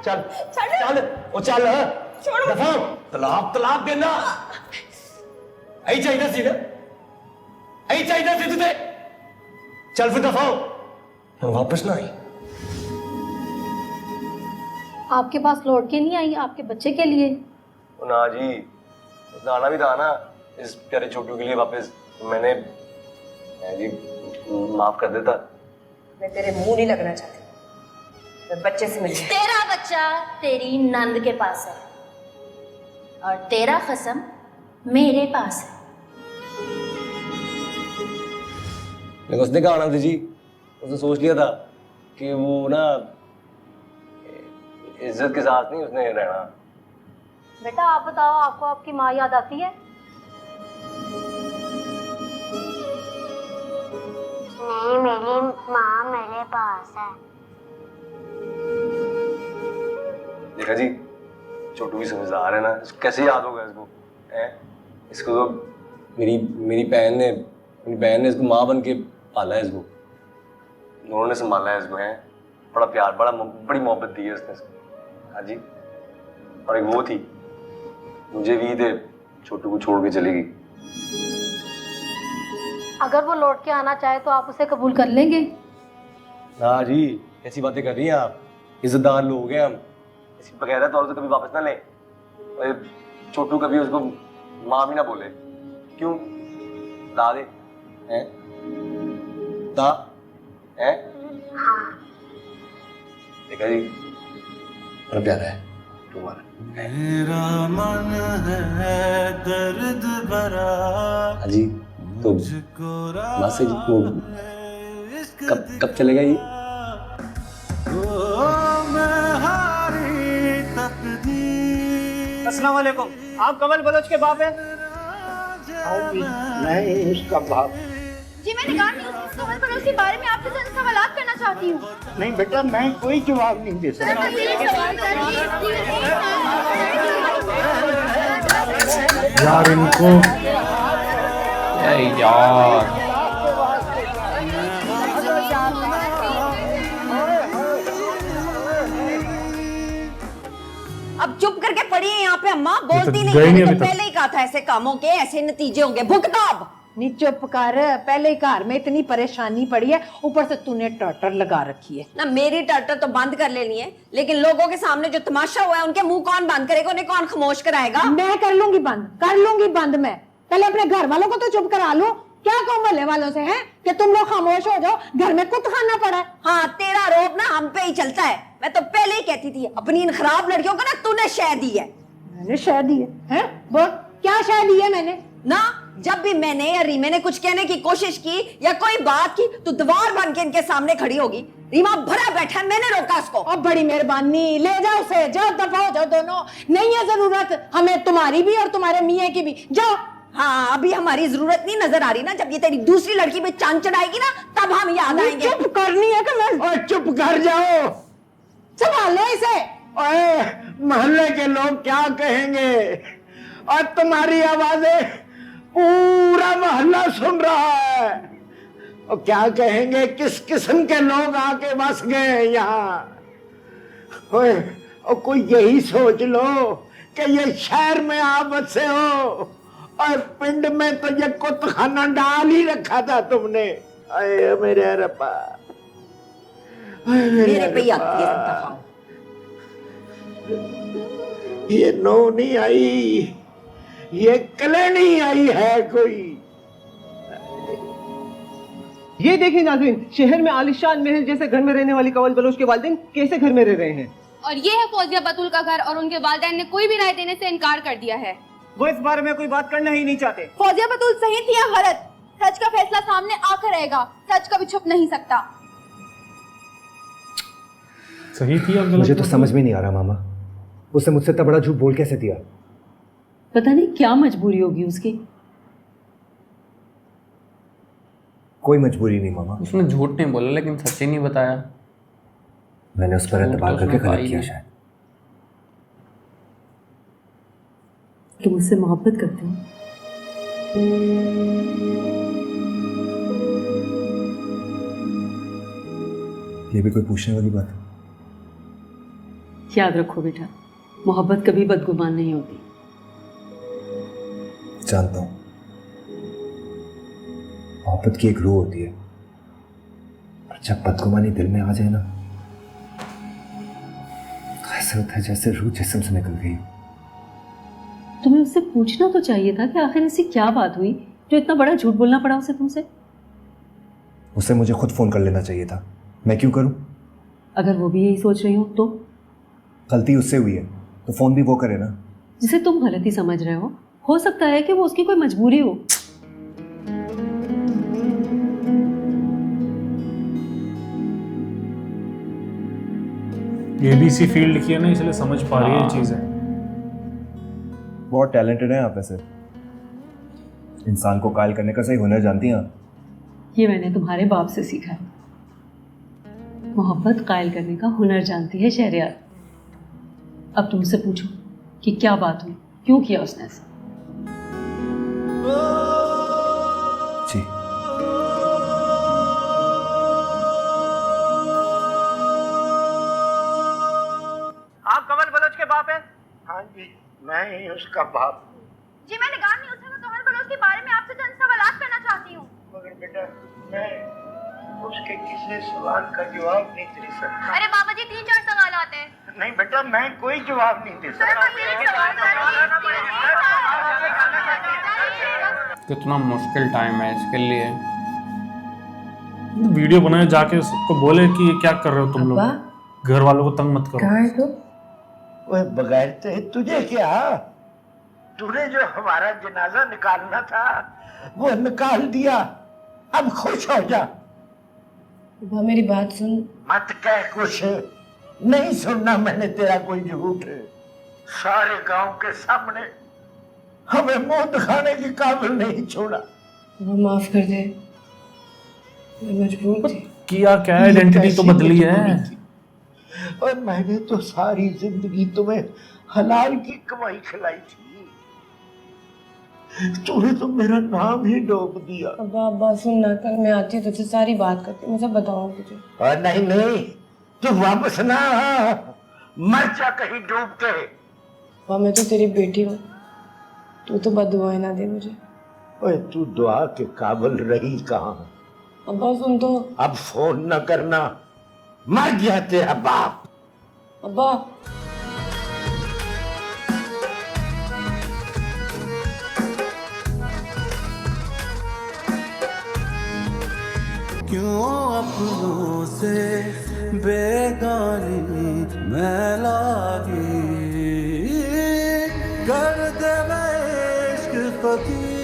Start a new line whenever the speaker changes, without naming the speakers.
चल चल ओ चल दफा तलाक तलाक देना ऐ चाहिए सी ना ऐ चाहिए सी तुझे चल फिर दफा हो वापस ना आई।
आपके पास लौट के नहीं आई आपके बच्चे के लिए?
ना जी उसने आना भी था ना इस प्यारे छोटू के लिए वापस। मैंने जी माफ कर देता।
मैं तेरे मुंह नहीं लगना चाहती, मैं बच्चे से मिलूं।
तेरा बच्चा तेरी नंद के पास है और तेरा खसम मेरे पास है।
लेकिन उसने कहा आना थी जी, उसने सोच लिया था कि वो ना इज्जत के साथ नहीं उसने रहना।
बेटा आप बताओ, आपको आपकी माँ याद आती है?
नहीं, मेरी माँ मेरे पास है।
देखा जी छोटू भी समझदार है ना, कैसे याद होगा इसको हैं? इसको तो मेरी बहन ने इसको माँ बन के पाला है, इसको दोनों ने संभाला है इसको हैं। बड़ा प्यार बड़ी मोहब्बत दी है उसने इसको। हाँ जी, और एक वो थी मुझे भी थे छोटू को छोड़ के चली गई।
अगर वो लौट के आना चाहे तो आप उसे कबूल कर लेंगे?
हाँ जी, ऐसी बातें कर रही हैं आप, इज्जतदार लोग हैं हम, ऐसी बगैर तौर से कभी वापस ना लें। छोटू कभी उसको माँ भी ना बोले, क्यों? दा दे हैं? दा हैं?
हाँ।
देखा जी बड़ा प्यारा है तुम्हारा।
मेरा मन है दर्द भरा।
हाँ जी तो बस वो कब चलेगा ये?
अस्सलाम वालेकुम, आप कमल बलोच के बाप हैं?
नहीं उसका बाप।
जी मैं निगाह न्यूज़ कमल बलोच के बारे में आपसे चंद सवालात करना चाहती हूँ।
नहीं बेटा मैं कोई जवाब नहीं दे सकता।
यार इनको यार
अब चुप करके पड़ी है यहाँ पे अम्मा, बोलती नहीं है। मैंने तो पहले ही कहा था ऐसे कामों के ऐसे नतीजे होंगे। भुगताब
नहीं चुप कर, पहले ही घर में इतनी परेशानी पड़ी है, ऊपर से तूने टर्टर लगा रखी है
ना। मेरी टर्टर तो बंद कर लेनी है, लेकिन लोगों के सामने जो तमाशा हुआ है उनके मुंह कौन बंद करेगा? उन्हें कौन खामोश कराएगा?
मैं कर लूंगी बंद मैं। पहले अपने घर वालों को तो चुप करा लो। क्या कहूँ मोहल्ले वालों से है कि तुम लोग खामोश हो जाओ, घर में कुछ खाना पड़ा है।
हाँ तेरा आरोप ना हम पे ही चलता है। मैं तो पहले ही कहती थी अपनी इन खराब लड़कियों को ना तूने शह दी है।
मैंने शह दी है? बोल क्या शह दी है मैंने?
ना जब भी मैंने या रीमे ने कुछ कहने की कोशिश की या कोई बात की तो दीवार बन के इनके सामने खड़ी होगी। रीमा भरा बैठा, मैंने रोका उसको।
अब बड़ी मेहरबानी, ले जाओ उसे, जाओ दफा हो जाओ दोनों। नहीं है जरूरत हमें तुम्हारी भी और तुम्हारे मियाँ की भी, जाओ।
हाँ अभी हमारी जरूरत नहीं नजर आ रही ना, जब ये तेरी दूसरी लड़की पे चांद चढ़ाएगी ना तब हम याद आएंगे।
चुप करनी है कि मैं?
चुप कर जाओ,
संभालो इसे।
ओए मोहल्ले के लोग क्या कहेंगे? और तुम्हारी आवाजें पूरा मोहल्ला सुन रहा है। और क्या कहेंगे? किस किस्म के लोग आके बस गए यहाँ। ओए और कोई यही सोच लो कि ये शहर में आप बसे हो और पिंड में तो ये कुत्खाना डाल ही रखा था तुमने। अरे मेरे रब्बा,
मेरे पे ही आती है दफा।
ये नो नहीं आई, ये कले नहीं आई है कोई।
ये देखिए नाज़रीन, शहर में आलिशान महल जैसे घर में रहने वाली कंवल बलोच के वालिदैन कैसे घर में रह रहे हैं।
और ये है फौजिया बतूल का घर और उनके वालिदैन ने कोई भी राय देने से इनकार कर दिया है।
वो इस बारे में कोई बात करना ही नहीं चाहते।
फौजिया बतूल सही थी या गलत, सच का फैसला सामने आकर रहेगा। सच कभी छुप नहीं सकता।
सही थी या गलत?
मुझे तो समझ में नहीं आ रहा मामा, उसने मुझसे इतना बड़ा झूठ बोल कैसे दिया?
पता नहीं क्या मजबूरी होगी उसकी।
कोई मजबूरी नहीं मामा,
उसने झूठ नहीं बोला लेकिन सच ही नहीं बताया।
मैंने उस पर एतबार करके गलत किया शायद।
तुम उससे मोहब्बत करते हो?
ये भी कोई पूछने वाली बात है?
याद रखो बेटा, मोहब्बत कभी बदगुमान नहीं होती।
जानता हूँ, मोहब्बत की एक रूह होती है, पर जब बदगुमानी दिल में आ जाए ना, तो ऐसा होता है जैसे रूह जिस्म से निकल गई।
तुम्हें उससे पूछना तो चाहिए था कि आखिर ऐसी क्या बात हुई जो इतना बड़ा झूठ बोलना पड़ा उसे तुमसे।
उसे मुझे खुद फोन कर लेना चाहिए था, मैं क्यों करूं?
अगर वो भी यही सोच रही हो तो
गलती उससे हुई है तो फोन भी वो करे ना।
जिसे तुम गलती समझ रहे हो सकता है कि वो उसकी कोई मजबूरी हो।
ये भी इसी फील्ड की है ना, इसलिए समझ पा रही है ये चीजें।
बहुत टैलेंटेड है आप, ऐसे इंसान को कायल करने का सही हुनर जानती हैं आप।
ये मैंने तुम्हारे बाप से सीखा है। मोहब्बत कायल करने का हुनर जानती है शहरयार। अब तुमसे पूछो कि क्या बात हुई, क्यों किया उसने ऐसा।
जी
आप कमल बलोच के बाप हैं? हाँ जी, मैं ही उसका बाप हूँ।
जी मैं निगाह नहीं उसे कमल बलोच के बारे में आपसे चंद सवाल करना चाहती हूँ।
मगर बेटा मैं उसके किसी सवाल का जवाब नहीं दे सकता।
अरे बाबा जी 3-4 सवाल आते हैं।
नहीं बेटा, मैं कोई जवाब नहीं दे सकता।
कितना मुश्किल टाइम है इसके लिए। वीडियो बनाए, जाके उसको बोले कि ये क्या कर रहे हो तुम लोग, घर वालों को तंग मत करो।
कहाँ है तू?
ओए बगैर तुझे क्या, तूने जो हमारा जनाजा निकालना था वो निकाल दिया, अब खुश हो जा।
बाबा मेरी बात सुन।
मत कह कुछ, नहीं सुनना मैंने तेरा कोई झूठ। सारे गांव के सामने हमें मुंह दिखाने के काबिल नहीं छोड़ा।
वो माफ कर दे, मैं मजबूर थी।
किया क्या, आइडेंटिटी तो बदली है।
और मैंने तो सारी जिंदगी तुम्हें हलाल की कमाई खिलाई थी, तूने तो मेरा नाम ही डूब दिया।
अब्बा सुन ना, कल मैं आती हूँ तुझसे सारी बात करती हूँ, मैं सब बताऊँ तुझे।
और नहीं नहीं, तू वापस ना आ, मर जा कहीं डूब के।
अब्बा मैं तो तेरी बेटी हूँ, तू तो बददुआएं ना दे मुझे।
ओए तू दुआ के काबिल रही कहाँ?
अब्बा सुन तो।
अब फोन न करना, मर गया तेरा बाप।
अब्बा
क्यों अपनों से बेगानी मैं लागी कर दे मैं इश्क फकीर।